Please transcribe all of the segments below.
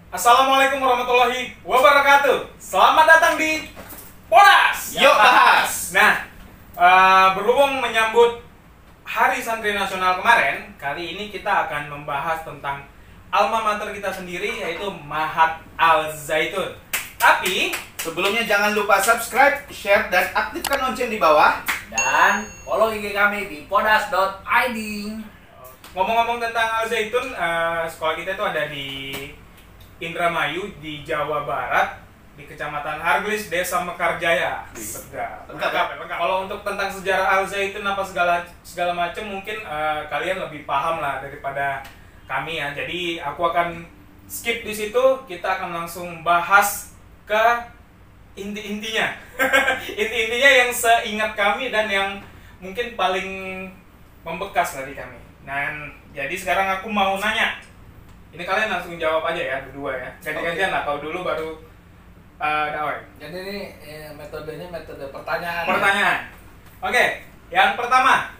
Assalamualaikum warahmatullahi wabarakatuh. Selamat datang di Podas. Yuk bahas. Nah, berhubung menyambut Hari Santri Nasional kemarin, kali ini kita akan membahas tentang alma mater kita sendiri, yaitu Mahat Al Zaitun. Tapi Sebelumnya jangan lupa subscribe, share, dan aktifkan lonceng di bawah. Dan follow IG kami di podas.id. ngomong-ngomong tentang Al Zaitun, sekolah kita itu ada di Indramayu di Jawa Barat, di Kecamatan Harglis, Desa Mekarjaya. Lengkap. Kalau untuk tentang sejarah Al Zaitun apa segala macam mungkin kalian lebih paham lah daripada kami ya. Jadi aku akan skip di situ, kita akan langsung bahas ke inti-intinya. Inti-intinya yang seingat kami dan yang mungkin paling membekas dari kami. Nah, jadi sekarang aku mau nanya. Ini kalian langsung jawab aja ya, berdua ya. Ganti-gantian lah, kau dulu baru Dawai. Jadi ini metodenya metode pertanyaan. Pertanyaan. Oke, yang pertama.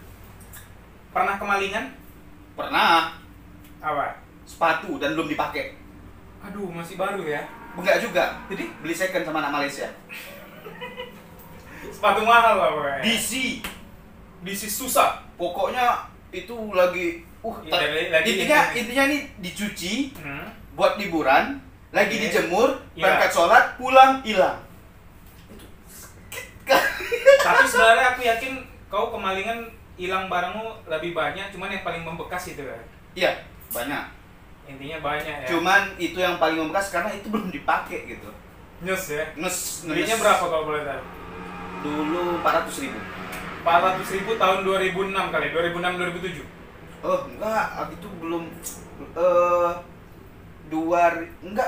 Pernah kemalingan? Pernah Apa? sepatu dan belum dipakai. Aduh, masih baru ya. Enggak juga. Jadi beli second sama anak Malaysia. Sepatu mahal lah pokoknya. DC susah. Pokoknya itu lagi intinya nih dicuci buat liburan, lagi dijemur, berangkat sholat, pulang hilang. Tapi sebenarnya aku yakin kau kemalingan hilang barangmu lebih banyak, cuman yang paling membekas itu kan. Iya, banyak. Intinya banyak ya. Cuman itu yang paling membekas karena itu belum dipakai gitu. Nyes ya. Belinya Nges. berapa kalau boleh tahu? Dulu 400.000. 400.000 tahun 2006 kali, 2006-2007. Oh enggak, itu belum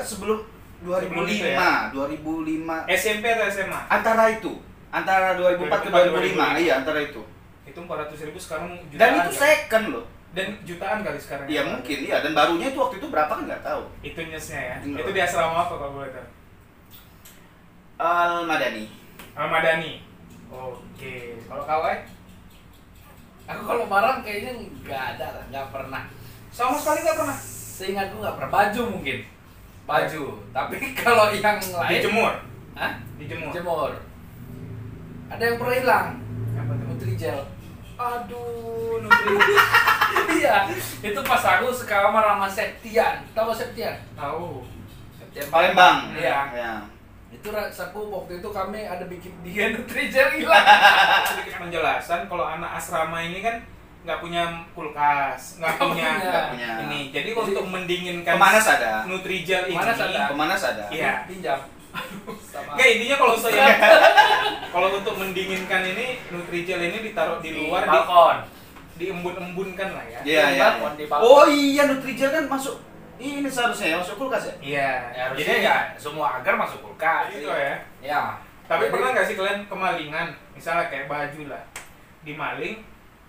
sebelum 2005, Sebelum itu ya? 2005 SMP atau SMA? antara 2004 ke 2005, iya antara itu. Itu 400.000 sekarang jutaan. Dan itu kali. second loh. Dan jutaan kali sekarang. Iya mungkin, iya. Dan barunya itu waktu itu berapa kan nggak tahu. Itu nyesnya ya. Enggak. Itu di asrama apa kalau boleh tahu? Al-Madani. Ahmadani. Oke. Kalau kau Aku kalau barang kayaknya nggak ada, nggak pernah. sama sekali nggak pernah. Seingatku nggak pernah. Baju mungkin. Baju. Tapi kalau yang lain. Dijemur. Hah? Dijemur. Jemur. Ada yang pernah hilang. Apa tuh? Nutrijel. Aduh, Nutri. Iya. Itu pas aku sekamar sama Septian. Tahu Septian? Tahu. Septian Palembang. Iya. Ya. Itu rasaku waktu itu kami ada bikin dia Nutrijel hilang. Sedikit penjelasan, kalau anak asrama ini kan nggak punya kulkas, nggak punya ini. Jadi untuk mendinginkan Pemanas ada. Nutrijel ini, Pemanas ada. iya. Pinjam. Sama. Oke, intinya kalau untuk mendinginkan ini Nutrijel ini ditaruh di luar balkon. diembun-embunkan lah ya. Iya, iya. Balkon, di balkon. Oh iya, Nutrijel kan masuk ini seharusnya ya, masuk kulkas ya? Iya. Ya, harusnya Jadi ya semua agar masuk kulkas. itu ya. Ya. Tapi Jadi- pernah nggak sih kalian kemalingan, misalnya kayak baju lah, dimaling,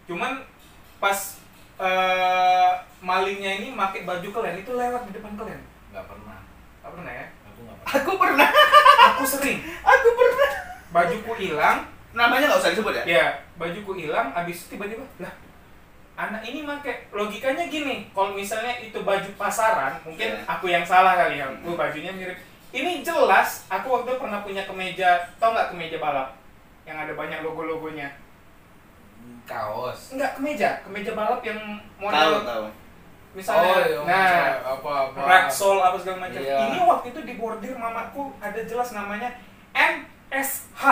cuman pas malingnya ini pakai baju kalian itu lewat di depan kalian? Nggak pernah. Nggak pernah ya? Aku nggak pernah. Aku pernah. Aku sering. Aku pernah. Bajuku hilang, Namanya nggak usah disebut ya? ya bajuku hilang, abis itu tiba-tiba lah anak ini make logikanya gini, kalau misalnya itu baju pasaran, mungkin Yeah. aku yang salah kali ya, bajunya mirip. Ini jelas, aku waktu itu pernah punya kemeja, tau nggak kemeja balap yang ada banyak logo-logonya? Kaos. Enggak, kemeja balap yang Tahu, model tahu. misalnya, nah, apa Raksol apa segala macam. Iya. Ini waktu itu di bordir mamaku ada jelas namanya MSH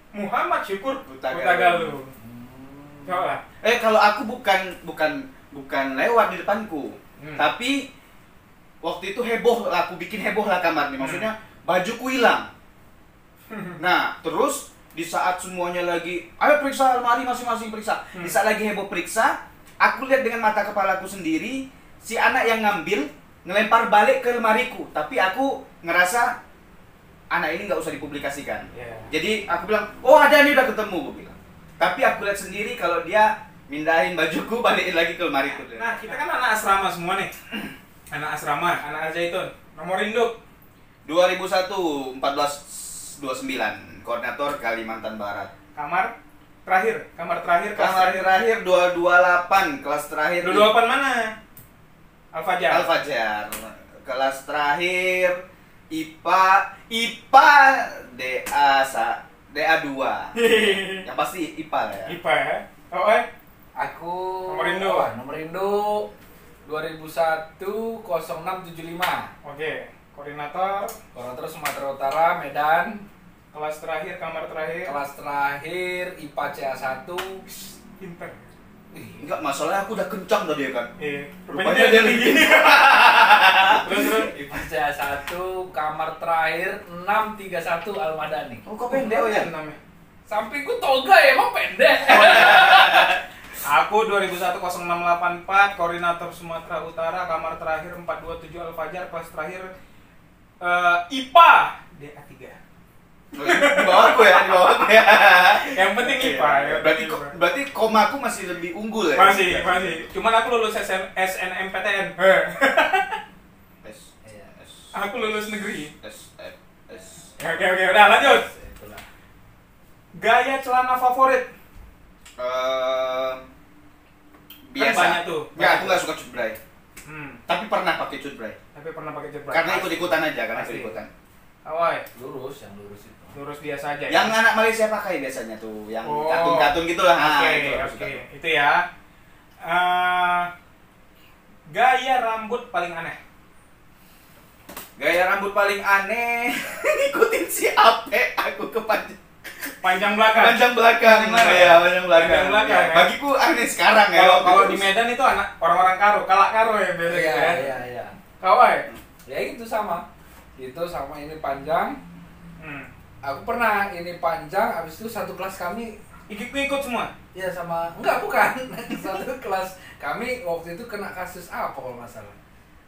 Muhammad Syukur Hutagalu. Coba lah. Kalau aku bukan lewat di depanku, tapi waktu itu heboh lah, aku bikin heboh lah kamar nih. Maksudnya bajuku hilang. Nah, terus di saat semuanya lagi, ayo periksa almari masing-masing periksa. Di saat lagi heboh periksa, aku lihat dengan mata kepalaku sendiri si anak yang ngambil ngelempar balik ke lemariku, tapi aku ngerasa anak ini nggak usah dipublikasikan. Yeah. Jadi aku bilang, oh ada nih, udah ketemu, gue bilang. Tapi aku lihat sendiri kalau dia mindahin bajuku, balikin lagi ke lemariku. Nah, kita kan anak asrama semua nih. Anak asrama, anak Al Zaitun. Nomor induk 2001 1429, koordinator Kalimantan Barat. kamar terakhir, kelas Kamar terakhir 228, kelas terakhir. 28 mana? Al-Fajar. Al-Fajar. kelas terakhir IPA DA2. Yang pasti IPA lah ya. IPA ya. Oh, Aku Nomor Indo. Nomor Indo 2001 0675. Oke. Koordinator Sumatera Utara, Medan. kelas terakhir, kamar terakhir. Kelas terakhir IPA CA1. Pinter. Enggak, masalahnya aku udah kencang tadi ya kan. Iya. Rupanya dia lebih gini. Terus. IPA CA1, kamar terakhir 631 Al-Madani. Oh, kok pendek oh ya? Namanya. Sampingku toga ya, emang pendek. Aku 2001 0684, koordinator Sumatera Utara, kamar terakhir 427 Al-Fajar, kelas terakhir IPA DA3. Di bawahku ya. Yang penting IPA ya. Berarti komaku masih lebih unggul ya? Masih. Cuman aku lulus SNMPTN. Aku lulus negeri. Oke, udah lanjut. Itulah. Gaya celana favorit. Biasa. Kan banyak tuh. Enggak, aku nggak suka cutbray. Tapi pernah pakai cutbray. Tapi pernah pakai jebret. Karena ikut-ikutan aja, karena Pasti. ikut-ikutan. Awai, Yang lurus itu. lurus biasa aja. Yang anak Malaysia pakai biasanya tuh, yang Oh. katun-katun gitu lah. Oke, itu aku suka. Itu ya. Gaya rambut paling aneh. Gaya rambut paling aneh, ikutin si Ape, aku ke Panjang belakang. panjang belakang. Ya, panjang belakang. Panjang belakang, Ya, ya. bagiku aneh sekarang ya. Kalau di Medan itu anak orang-orang karo, kalak karo ya biasa gitu ya. Iya. Kawai. Ya itu sama. Itu sama ini panjang. Hmm. Aku pernah ini panjang, habis itu satu kelas kami Ikut semua. ya sama enggak bukan satu kelas kami waktu itu kena kasus apa kalau nggak salah,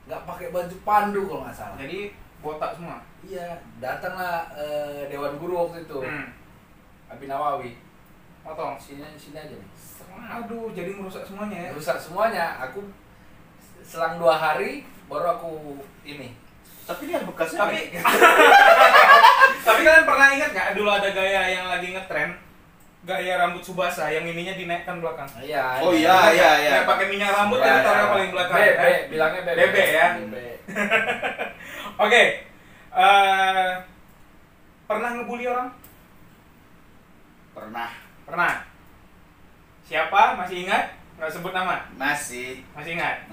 nggak pakai baju pandu kalau nggak salah. Jadi botak semua. Iya, datanglah dewan guru waktu itu, Abi Nawawi. Potong. Sini aja nih. Aduh, jadi merusak semuanya ya. Rusak semuanya. Aku selang 2 hari baru aku ini. Tapi ini ada bekasnya. Tapi kalian pernah ingat nggak dulu ada gaya yang lagi ngetren, gaya rambut Subasa yang ininya dinaikkan belakang. Iya. Oh iya. Nggak pakai minyak rambut tapi taruh paling belakang. Bilangnya bebe. Bebe ya. Bebe. Oke. Pernah ngebully orang? Pernah. Siapa? Masih ingat? Nggak sebut nama. Masih. Masih ingat?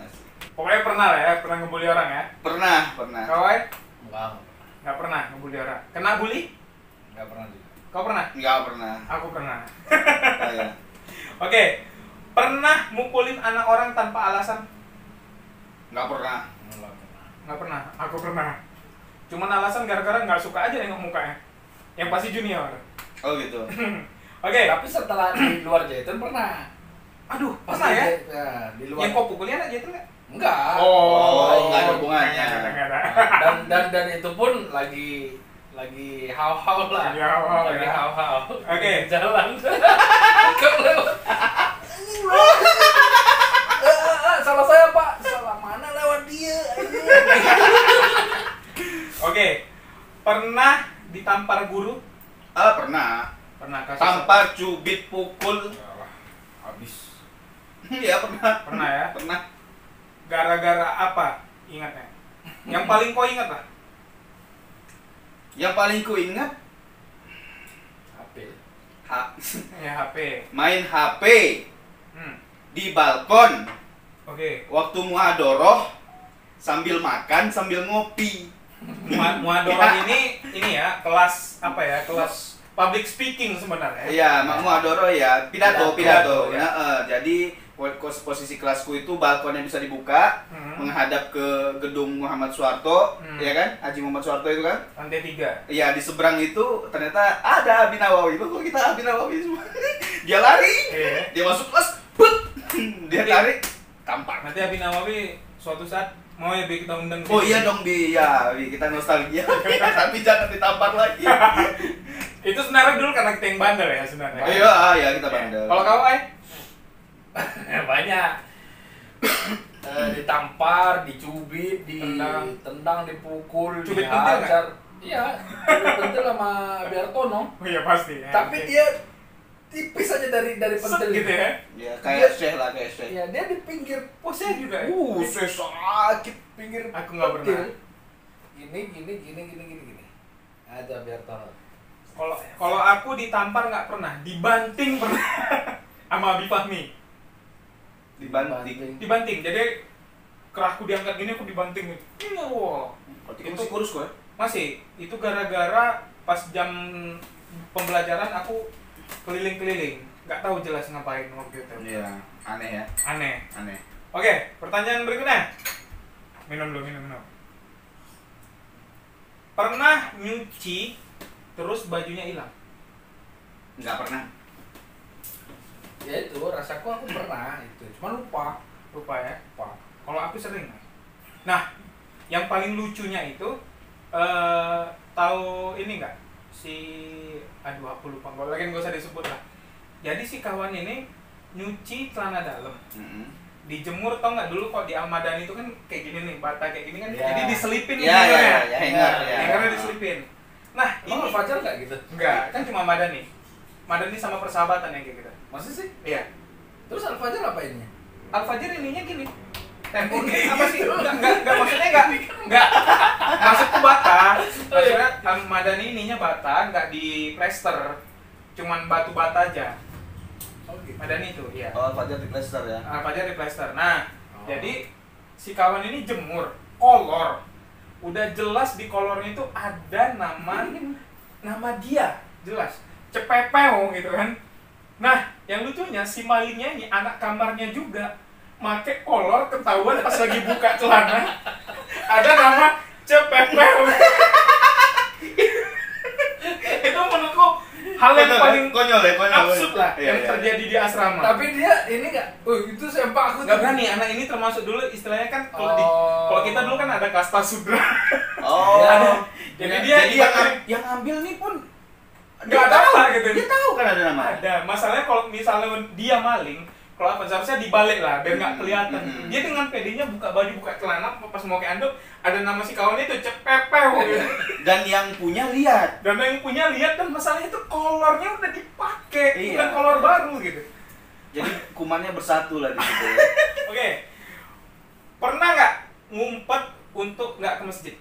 Pokoknya pernah lah ya, pernah ngebully orang ya. Pernah. Kawai? Enggak. Nggak pernah ngebully orang. Kena bully? Enggak pernah juga. Kau pernah? Enggak pernah. Aku pernah. Saya. Oke. Pernah mukulin anak orang tanpa alasan? Enggak pernah. Nggak pernah. Aku pernah. Cuman alasan gara-gara nggak suka aja nengok mukanya. Yang pasti junior. Oh gitu. Oke. Tapi setelah di luar Jaitun pernah. Aduh, pernah ya? Di luar. Yang kau pukulin aja itu nggak? Enggak. Oh, nggak ada hubungannya. Nggak ada. Dan itu pun lagi hau-hau lah. Lagi hau-hau, Lagi ya. hau-hau. Oke. Di jalan. Kau lewat. Salah saya, Pak. Salah mana lewat dia? Oke. Pernah ditampar guru? Pernah. Pernah kasus. Tampar, cubit, pukul. Habis. Iya pernah. Pernah ya? Pernah. Gara-gara apa? Ingatnya. Yang paling kau ingat lah. Yang paling ku ingat HP. Ya HP. main HP Hmm. di balkon Oke. waktu muhadoroh sambil makan sambil ngopi. Muhadoroh ini ya kelas apa ya? Kelas public speaking sebenarnya. Iya, muhadoroh ya, pidato. Pidato, ya. Nah, jadi posisi kelasku itu balkonnya bisa dibuka menghadap ke gedung Muhammad Soeharto, ya kan? Haji Muhammad Soeharto itu kan? Lantai 3. Iya, di seberang itu ternyata ada Abi Nawawi. Kok kita Abi Nawawi semua? Dia lari, Iya. dia masuk kelas, put, dia tarik, tampar. Nanti Abi Nawawi suatu saat mau ya Bi, kita undang. Oh sini. iya dong Bi, ya Bi, kita nostalgia, tapi jangan ditampar lagi. Itu sebenarnya dulu karena kita yang bandel ya sebenarnya. Iya, kita bandel. Kalau kau Banyak. Ditampar, dicubit, ditendang, dipukul, Cubit pentil nggak? Iya, cubit pentil sama Biartono. Oh iya pasti. Ya, Tapi oke. dia tipis aja dari Set pentil gitu ya. Ya kayak Syekh lah, kayak Syekh. Ya, dia di pinggir Posnya juga ya. Syekh sakit. pinggir Aku nggak pentil. pernah. Gini. Aja biar tahu. Kalau aku ditampar nggak pernah, dibanting pernah. Sama Abi Fahmi. Dibanting. Jadi kerahku diangkat gini, aku dibanting gitu. Wow. Itu masih kurus kok ya? Masih. Itu gara-gara pas jam pembelajaran aku keliling-keliling, nggak tahu jelas ngapain waktu itu. Iya, aneh ya. Aneh. Aneh. Oke, pertanyaan berikutnya. Minum dulu, minum. Pernah nyuci terus bajunya hilang? Nggak pernah. Ya itu rasaku aku pernah itu, cuma lupa. Lupa ya? Kalau aku sering. Nah, yang paling lucunya itu tahu ini nggak? Aduh aku lupa. Kalau lagi nggak usah disebut lah. Jadi si kawan ini nyuci celana dalam. Dijemur, tau nggak dulu kok di Almadani itu kan kayak gini nih, bata kayak gini kan, Ya. jadi diselipin Ya, hangernya diselipin. Nah, Emang ini Fajar nggak gitu? enggak, kan cuma Madani sama Persahabatan yang kayak gitu. Masa sih? Iya. Terus Al Fajar apa ini? Al-Fajr ininya gini. Tempur Kayak apa sih? gitu. Enggak maksudnya enggak. Maksudku bata. Maksudnya Madani ininya bata, enggak di plester. Cuman batu bata aja. Oh gitu. Madani itu, iya. Oh, Fajar di plester ya. Al-Fajr di plester. Nah, jadi si kawan ini jemur, kolor. Udah jelas di kolornya itu ada nama dia, jelas. Cepepeo gitu kan. Nah, yang lucunya si malingnya ini anak kamarnya juga make kolor, ketahuan pas lagi buka celana ada nama Cepepeo. Itu menurutku hal yang paling konyol absurd lah Iya, yang iya. terjadi di asrama. Tapi dia ini nggak, itu sempak aku. Nggak berani, anak ini termasuk dulu istilahnya kan kalau kita dulu kan ada kasta sudra. Oh. Ada. Jadi dia yang ambil nih pun nggak ada apa gitu. Dia tahu kan ada nama. Ada. Masalahnya kalau misalnya dia maling, kalau apa seharusnya dibalik lah biar nggak kelihatan. Dia dengan pedenya buka baju, buka celana, pas mau ke anduk ada nama si kawan itu Cepepeo gitu. Dan yang punya lihat. Dan yang punya lihat, dan masalahnya itu kolornya udah dipakai, Iya. bukan kolor baru gitu. Jadi kumannya bersatu lah di situ. Oke. Pernah nggak ngumpet untuk nggak ke masjid?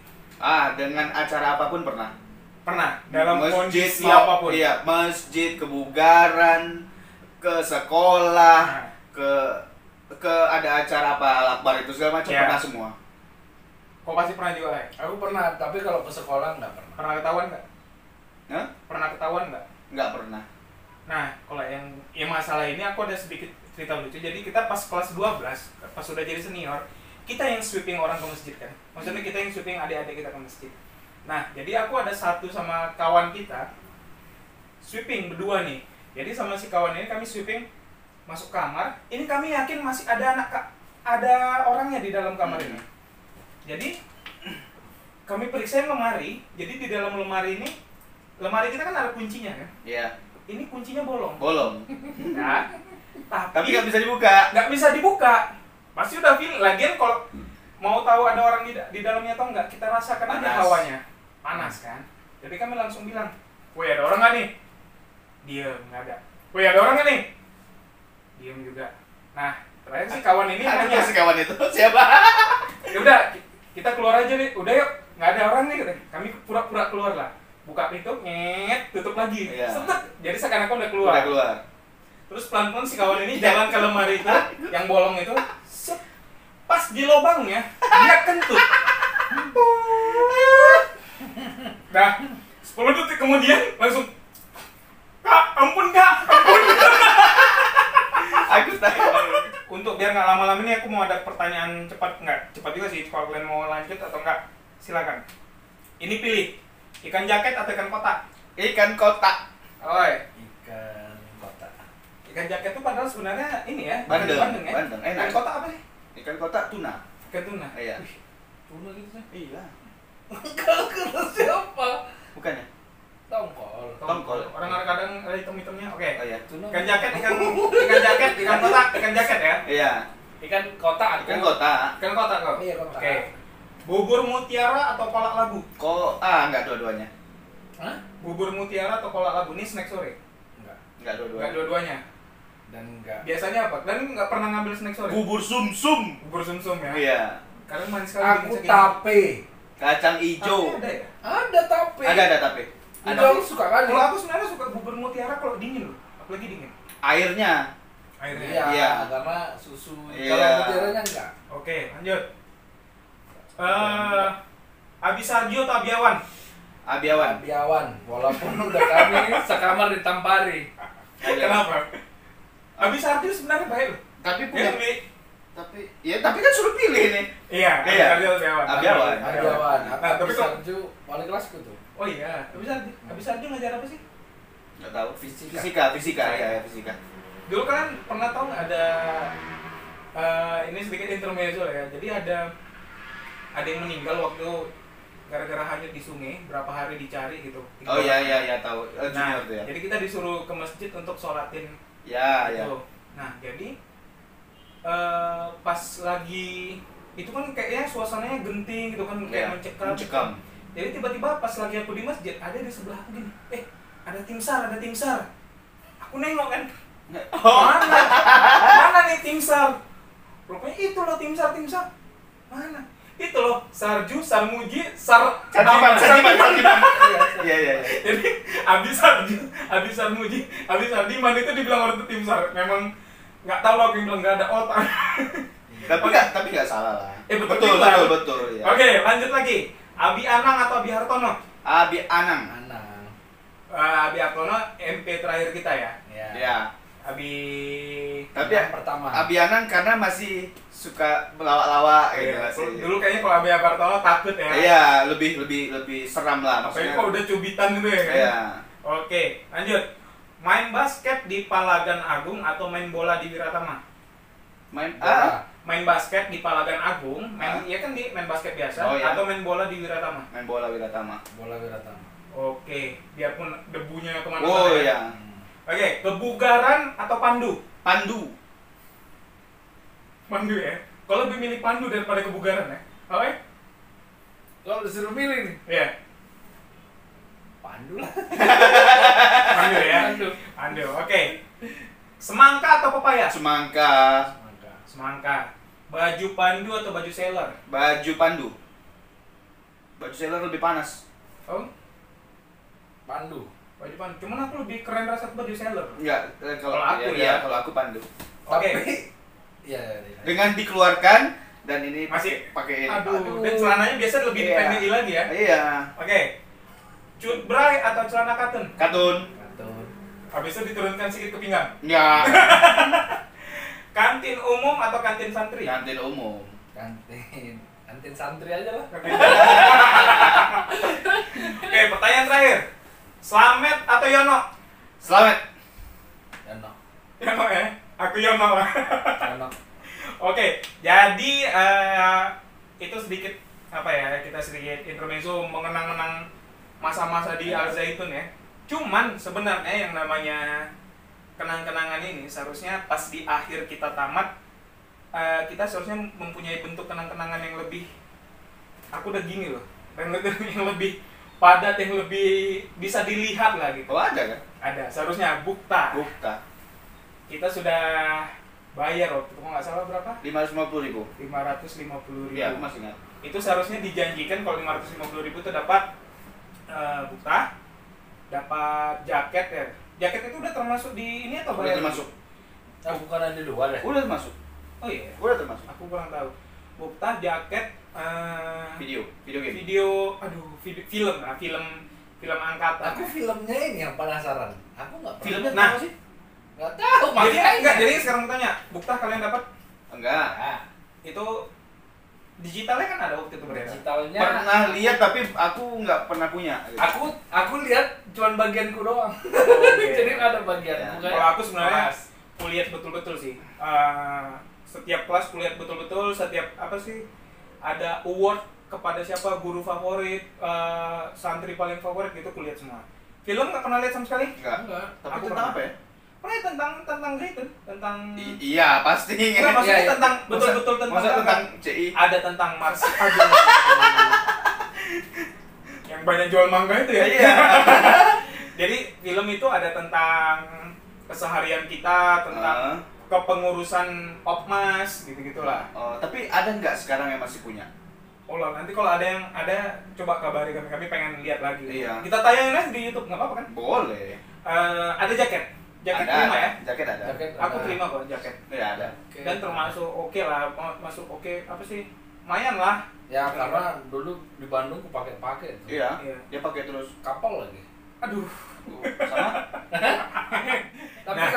Dengan acara apapun pernah. Pernah. Dalam Masjid, kondisi apapun. Iya, masjid, kebugaran, ke sekolah, Nah. ke ada acara apa Al-Akbar itu segala macam Iya. pernah semua. Kok pasti pernah juga, Lai? Aku pernah, tapi kalau ke sekolah nggak pernah. Pernah ketahuan nggak? Hah? Pernah ketahuan nggak? Nggak pernah. Nah, kalau yang masalah ini aku ada sedikit cerita lucu. Jadi kita pas kelas 12, pas sudah jadi senior, kita yang sweeping orang ke masjid kan. Maksudnya kita yang sweeping adik-adik kita ke masjid. Nah, jadi aku ada satu sama kawan kita sweeping berdua nih. Jadi sama si kawan ini kami sweeping masuk kamar. Ini kami yakin masih ada orangnya di dalam kamar ini. Jadi kami periksa lemari. Jadi di dalam lemari ini, lemari kita kan ada kuncinya kan. Iya. Ini kuncinya bolong. Bolong. Nah, Tapi nggak bisa dibuka. nggak bisa dibuka. Pasti udah feel. Lagian kalau mau tahu ada orang di dalamnya atau enggak, kita rasakan aja Panas. hawanya. Panas kan. Jadi kami langsung bilang, "Woi, ada orang nggak nih?" Diem, nggak ada. "Woi, ada orang nggak nih?" Diem juga. Nah, terakhir si kawan ini Ada nanya, si kawan itu siapa? "Ya udah, kita keluar aja nih. Udah yuk, nggak ada orang nih." Kami pura-pura keluar lah. Buka pintu, tutup lagi. Iya. Setek. Jadi seakan-akan udah keluar. Udah keluar. Terus pelan-pelan si kawan ini jalan ke lemari itu, yang bolong itu, set. Pas di lubangnya, dia kentut. Nah, 10 detik kemudian langsung, "Kak, ampun kak, ampun." Aku tahu. Untuk biar nggak lama-lama ini aku mau ada pertanyaan cepat, nggak cepat juga sih. Kalau kalian mau lanjut atau enggak, silakan. Ini pilih, ikan jaket atau ikan kotak? Ikan kotak. Oi, Ikan kotak. ikan jaket itu padahal sebenarnya ini ya, Bandeng, bandeng ya. bandeng, enak. Ikan kotak apa sih? Ikan kotak tuna. Ikan tuna. Iya. Tuna gitu sih. Iya. Kalau kena siapa? Bukannya? Tongkol. Tongkol. Orang kadang ada hitam-hitamnya. Oke. Oh iya. Tuna. Ikan jaket, ikan jaket, ikan kotak, ikan jaket ya. Iya. Ikan kotak. Ikan kotak. Ikan kotak kok. Iya, kotak. Oke. Bubur mutiara atau kolak labu? Enggak dua-duanya. Hah? Bubur mutiara atau kolak labu ini snack sore. Enggak. Enggak Nggak dua-duanya. dua-duanya. Dan enggak. Biasanya apa? Dan nggak pernah ngambil snack sore. Bubur sumsum. Bubur sumsum ya. Iya. Karena manis sekali. Aku bikin tape. Kacang sakit. hijau. Ada ya? Ada tape. Ada tapi. Itu Ada aku suka kali. Kalau aku sebenarnya suka bubur mutiara kalau dingin loh. Apalagi dingin. airnya. Airnya. Iya, Iya. karena susu. Iya. Kalau mutiranya enggak. Oke, lanjut. Abi Sarjo atau Abiawan? Abiawan. Biawan, walaupun udah kami sekamar ditampari. Kenapa? Abi Sarjo sebenarnya baik loh. Tapi Dia punya lebih tapi kan suruh pilih nih. iya, Abi Iya. Sarjo atau Abiawan? Abiawan. Biawan, Nah, aku tapi kok Sarju wali kelasku tuh. oh iya, Abi Sarjo ngajar apa sih? Enggak tahu. Fisika. Fisika ya, fisika. Dulu kalian pernah tahu nggak ada ini sedikit intermezzo ya. Jadi ada yang meninggal waktu gara-gara hanyut di sungai, berapa hari dicari gitu. Oh iya tahu. Nah, Junior tuh ya. jadi kita disuruh ke masjid untuk sholatin Ya, ya. gitu. Nah, jadi pas lagi itu kan kayaknya suasananya genting gitu kan, kayak Iya, mencekam. mencekam. Jadi tiba-tiba pas lagi aku di masjid, ada di sebelah aku gini, ada tim SAR. Aku nengok kan, mana nih tim SAR? Rupanya itu loh tim SAR. Mana? Itu loh, Sarju, Sarmuji, Sarjiman. Iya. Jadi Abi Sarju, Abi Sarmuji, Abi Sardiman itu dibilang orang itu tim SAR. Memang nggak tahu loh, yang bilang nggak ada otak. Tapi nggak salah lah. Betul. Ya. Oke, lanjut lagi. Abi Anang atau Abi Hartono? Abi Anang. Anang. Abi Hartono MP terakhir kita ya. Ya. Ya. Abi Tapi Yang pertama. Abi Anang karena masih suka melawak-lawak gitu Iya, masih. dulu kayaknya kalau Abi Hartono takut ya. Iya, lebih seram lah Apalagi kalau udah cubitan gitu ya kan. Iya. Oke, lanjut. Main basket di Palagan Agung atau main bola di Wiratama? Main basket di Palagan Agung, ya kan main basket biasa, Oh, iya. atau main bola di Wiratama? Main bola Wiratama. Bola Wiratama. Oke, biarpun debunya kemana-mana. Oh ya. iya. Oke, kebugaran atau pandu? Pandu. Pandu ya. Kalau lebih milih pandu daripada kebugaran ya. Oke? Kalau disuruh milih nih, Iya. pandu lah. Pandu ya. Pandu. Oke. Semangka atau pepaya? Semangka. Semangka. Baju pandu atau baju sailor? Baju pandu. Baju sailor lebih panas. Oh, Pandu. baju pandu. Cuman aku lebih keren rasa baju sailor. Enggak, Kalau aku ya. kalau aku pandu. Oke. Iya. Dengan dikeluarkan dan ini Masih- pakai ini. Aduh, dan celananya biasa lebih Iya. dipendeki lagi ya. Iya. Oke. Cut bray atau celana katun? Katun. Katun. Habis itu diturunkan sedikit ke pinggang. Enggak. Kantin umum atau kantin santri? Kantin umum. Kantin santri aja lah. Oke, pertanyaan terakhir. Slamet atau Yono? Selamat. Yono. Yono ya. Aku Yono. Yono. Oke, jadi itu sedikit apa ya, kita sedikit intermezzo mengenang-menang masa-masa di Al Zaitun ya. Cuman sebenarnya yang namanya kenang-kenangan ini seharusnya pas di akhir kita tamat, kita seharusnya mempunyai bentuk kenang-kenangan yang lebih, aku udah gini loh, yang lebih padat, yang lebih bisa dilihat lah gitu. Oh ada kan? Ada, seharusnya bukta. Bukta. Kita sudah bayar waktu itu, kalau nggak salah berapa? 550.000. 550.000. Iya, aku masih ingat. Itu seharusnya dijanjikan kalau 550.000 itu dapat bukta, dapat jaket ya. Jaket itu udah termasuk di ini atau Udah bayar? termasuk. Ah, bukan yang di luar ya? Udah termasuk. Oh iya, Udah termasuk. aku kurang tahu. Bukta, jaket, Video game. film angkatan. Aku filmnya ini yang penasaran. Aku nggak pernah. Filmnya Nah. apa sih? Nggak tahu. Jadi makanya. enggak, jadi sekarang mau tanya, bukta kalian dapat Enggak. Ah, itu digitalnya kan ada waktu itu beredar. digitalnya. Pernah lihat tapi aku nggak pernah punya. gitu. Aku lihat cuman bagianku doang. Oke. Jadi nggak ada bagian. Ya. Bukan. Kalau aku sebenarnya Kelas. kulihat betul-betul sih. Setiap kelas kulihat betul-betul, setiap apa sih ada award kepada siapa guru favorit, santri paling favorit gitu kulihat semua. Film nggak pernah lihat sama sekali? Enggak. Enggak. Tapi Aku tentang pernah. apa ya? Pernah tentang Zaitun, tentang Iya, pasti. Enggak, maksudnya Iya, iya. tentang betul-betul tentang Masa apa? tentang CI? Ada tentang Mars. Aduh. Yang banyak jual mangga itu ya. Iya. Jadi film itu ada tentang keseharian kita, tentang kepengurusan Opmas gitu-gitulah. Oh, tapi ada nggak sekarang yang masih punya? Oh lah, nanti kalau ada yang ada coba kabari kami pengen lihat lagi. Iya. Kita tayangin aja di YouTube, nggak apa-apa kan? Boleh. Ada jaket terima ya? Jaket ada. Aku terima kok jaket. Iya ada. Oke. Dan termasuk oke lah, masuk oke apa sih? Lumayan lah. Ya karena dulu di Bandung aku pakai tuh. Iya. Iya. Dia pakai terus. Kapal lagi. Aduh. Sama. Tapi Nah.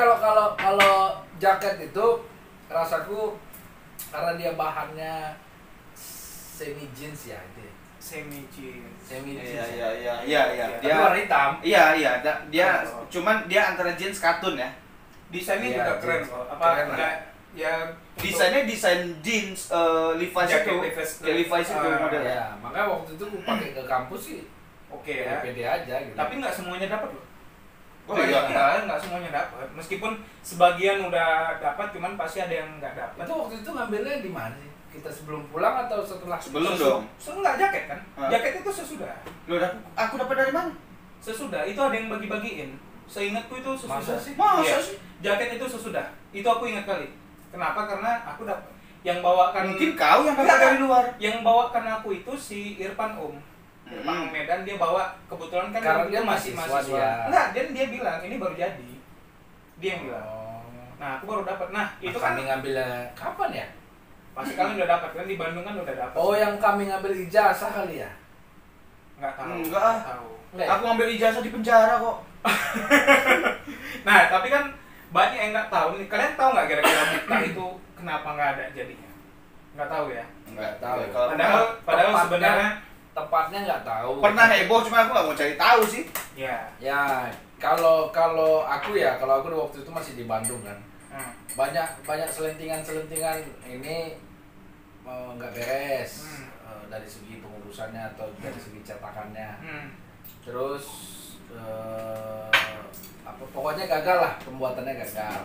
kalau jaket itu rasaku karena dia bahannya semi jeans ya itu. Semi jeans. Semi Iya jeans. iya. Dia warna hitam. Iya. Dia Oh. cuman dia antara jeans katun ya. Desainnya Iya, juga keren jeans. kok. Apa Keren lah. enggak ya Desainnya desain jeans Levi's Jaket itu. Levi's. Kayak Levi's itu modelnya. Ya, makanya waktu itu aku pakai ke kampus sih oke ya. pede aja gitu. Tapi nggak semuanya dapat loh. Oh iya. Nggak semuanya dapat. Meskipun sebagian udah dapat, cuman pasti ada yang nggak dapat. itu waktu itu ngambilnya di mana sih? Kita sebelum pulang atau setelah? Sebelum dong. Enggak jaket kan? Hah? Jaket itu sesudah. Loh, aku dapat dari mana? Sesudah itu ada yang bagi-bagiin. Seingatku itu sesudah. Masa sih? Masa Iya. sih? Jaket itu sesudah. Itu aku ingat kali. Kenapa? Karena aku dapat yang bawakan Mungkin kau yang dapat Enggak, dari luar. yang bawakan aku itu si Irfan Irfan Hmm. Medan, dia bawa kebetulan kan Karena waktu dia itu masih mahasiswa mahasiswa. dia. Enggak, dia bilang ini baru jadi. Dia yang bilang. Oh. Nah, aku baru dapat. Nah, itu Itu kan kami ngambilnya kapan ya? pasti kalian udah dapat kan di Bandung kan udah dapat. Oh, yang kami ngambil ijazah kali ya? Enggak tahu. Enggak ah. tahu. Enggak ya? Aku ngambil ijazah di penjara kok. Nah, tapi kan banyak yang nggak tahu nih. Kalian tahu nggak kira-kira Muktah itu kenapa nggak ada jadinya? Nggak tahu ya. Nggak tahu. Kalau Padahal Tepatnya- sebenarnya Tepatnya nggak tahu. pernah heboh cuma aku nggak mau cari tahu sih. ya. Ya, kalau aku waktu itu masih di Bandung kan. Hmm. Banyak selentingan ini nggak beres Hmm. dari segi pengurusannya atau dari segi cetakannya. Hmm. Terus pokoknya gagal lah, pembuatannya gagal.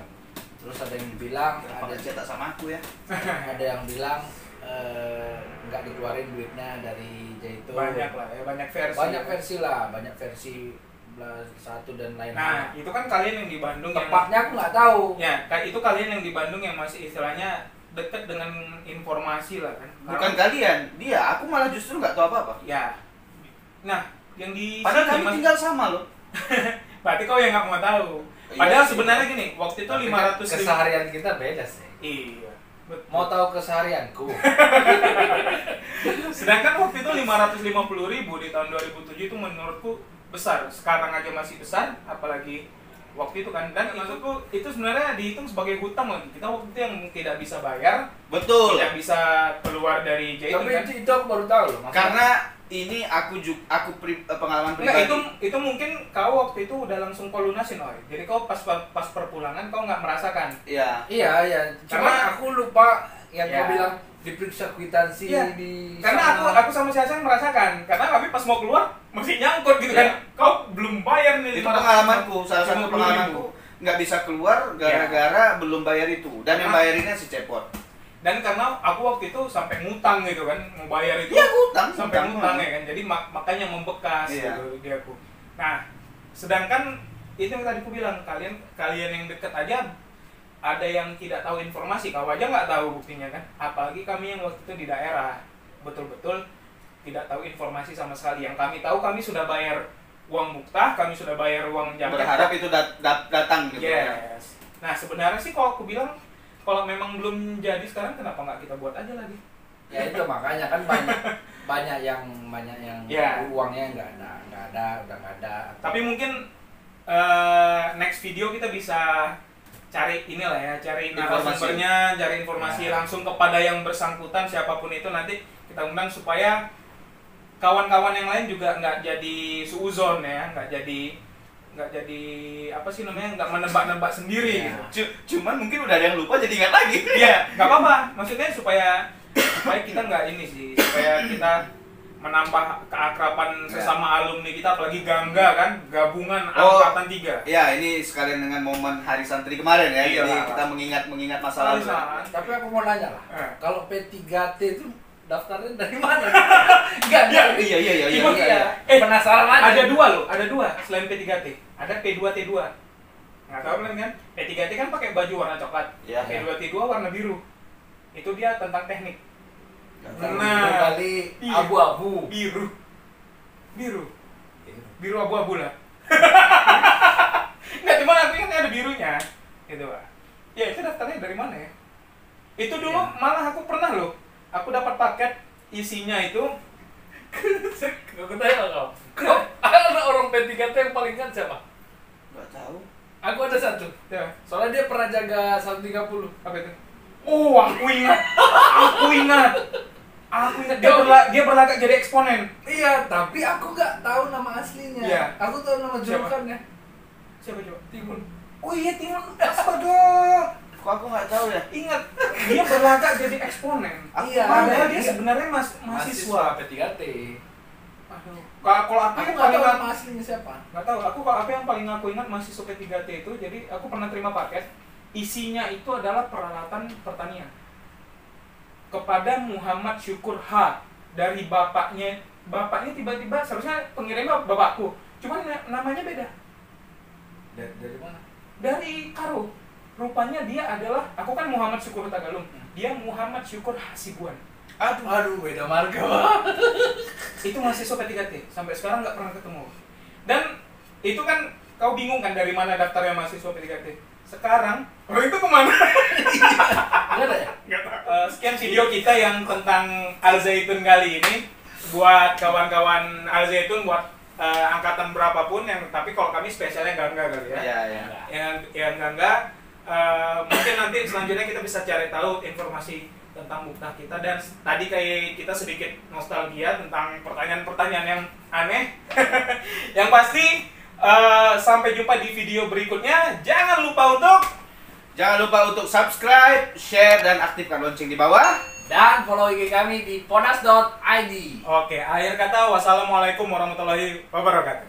Terus ada yang bilang Ada cetak sama aku ya. ada yang bilang nggak dikeluarin duitnya dari Jaito. Banyak lah ya, banyak versi. Banyak versi lah, banyak versi satu dan lain-lain. Nah, itu kan kalian yang di Bandung Tepatnya aku nggak tahu. ya, itu kalian yang di Bandung yang masih istilahnya dekat dengan informasi lah kan. Bukan kalian, dia. Aku malah justru nggak tahu apa-apa. Ya. Nah, yang di Padahal sini, kami Mas- tinggal sama loh. berarti kau yang nggak mau tahu. Iya Padahal sih. sebenarnya gini, waktu itu Tapi 500 kan keseharian kita beda sih. Iya. Betul. Mau tahu keseharianku? Sedangkan waktu itu 550.000 di tahun 2007 itu menurutku besar. Sekarang aja masih besar, apalagi waktu itu kan. Dan maksudku itu sebenarnya dihitung sebagai hutang lagi. Kita waktu itu yang tidak bisa bayar, Betul. tidak bisa keluar dari Jaito Tapi kan. itu aku baru tahu loh. maksudnya. Karena ini pengalaman Enggak, pribadi. itu mungkin kau waktu itu udah langsung kau lunasin, Oi. Jadi kau pas perpulangan kau nggak merasakan. Iya. Iya. Cuma Karena- aku lupa yang Ya. kau bilang diperiksa kwitansi Iya. di. Karena aku sama si Hasan merasakan. Karena kami pas mau keluar masih nyangkut gitu kan. Iya. Kau belum bayar nih. Itu pengalamanku, salah satu 50.000. pengalamanku nggak bisa keluar gara-gara belum bayar itu. Dan yang Karena- bayarinnya si Cepot. Dan karena aku waktu itu sampai ngutang gitu kan, mau bayar itu. Iya, ngutang, sampai ngutang. ngutang ya kan. Jadi makanya membekas Iya. gitu di aku. Nah, sedangkan itu yang tadi aku bilang, kalian yang deket aja ada yang tidak tahu informasi, kau aja nggak tahu buktinya kan. Apalagi kami yang waktu itu di daerah betul-betul tidak tahu informasi sama sekali. Yang kami tahu, kami sudah bayar uang Muktah, kami sudah bayar uang jaket. Berharap itu datang gitu ya. Yes. Nah, sebenarnya sih kalau aku bilang, kalau memang belum jadi sekarang, kenapa nggak kita buat aja lagi? Ya itu makanya kan banyak yang Ya. uangnya nggak ada, udah nggak ada. Tapi mungkin next video kita bisa cari inilah ya, cari narasumbernya, cari informasi langsung kepada yang bersangkutan, siapapun itu nanti kita undang supaya kawan-kawan yang lain juga nggak jadi suuzon ya, nggak jadi apa sih namanya, nggak menebak-nebak sendiri Ya. gitu. Cuman mungkin udah ada yang lupa jadi ingat lagi. Iya, nggak apa-apa. Maksudnya supaya kita nggak ini sih, supaya kita menambah keakraban sesama alumni kita, apalagi Gangga kan, gabungan angkatan 3. Ya, ini sekalian dengan momen Hari Santri kemarin ya. Iya. Jadi kita mengingat masa lalu. Tapi aku mau nanya lah, kalau kalau P3T itu daftarnya dari mana? Iya, iya. Iya. Penasaran aja. Ada dua loh, ada dua selain P3T. Ada P2T2. Nggak tahu kan? P3T kan pakai baju warna coklat. Iya. P2T2 warna biru. Itu dia tentang teknik. Nah, kali Iya. abu-abu. Biru. Biru abu-abu lah. Nggak, cuma aku kan ada birunya. Gitu, Pak. Ya, itu daftarnya dari mana ya? Itu dulu Ya. malah aku pernah loh. Aku dapat paket isinya itu. Aku tanya kau ada orang P3T yang paling kan siapa? Nggak tahu. Aku ada satu. Ya, Soalnya dia pernah jaga 130. apa itu? Oh, aku ingat. Dia berlagak jadi eksponen. Iya, tapi aku nggak tahu nama aslinya. Iya. Aku tahu nama Siapa? julukannya. Siapa coba? Timun. Oh iya, Timun. Astaga. Kok aku nggak tahu ya? Ingat, dia berlagak jadi eksponen. Iya, Padahal ada. dia sebenarnya mahasiswa. P3T. Aduh. Kalau aku Aku yang nggak paling tahu nama aslinya siapa. nggak tahu. Kalau aku yang paling aku ingat mahasiswa P3T itu, jadi aku pernah terima paket. Isinya itu adalah peralatan pertanian. Kepada Muhammad Syukur H dari bapaknya. Bapaknya tiba-tiba seharusnya pengirimnya bapakku. Cuman namanya beda. Dari mana? Dari Karo. Rupanya dia adalah, aku kan Muhammad Syukur Tagalung. Dia Muhammad Syukur Hasibuan. Aduh, beda marga. Itu mahasiswa P3T. Sampai sekarang nggak pernah ketemu. Dan itu kan kau bingung kan dari mana daftarnya mahasiswa P3T. Sekarang, itu kemana? Enggak ada ya? Sekian video kita yang tentang Al Zaitun kali ini. Buat kawan-kawan Al Zaitun, buat angkatan berapapun, tapi kalau kami spesialnya enggak kali ya. Iya. Yang enggak, mungkin nanti selanjutnya kita bisa cari tahu informasi tentang muktah kita. Dan tadi kayak kita sedikit nostalgia tentang pertanyaan-pertanyaan yang aneh. Yang pasti sampai jumpa di video berikutnya. Jangan lupa untuk subscribe, share, dan aktifkan lonceng di bawah. Dan follow IG kami di ponas.id. Oke, akhir kata wassalamualaikum warahmatullahi wabarakatuh.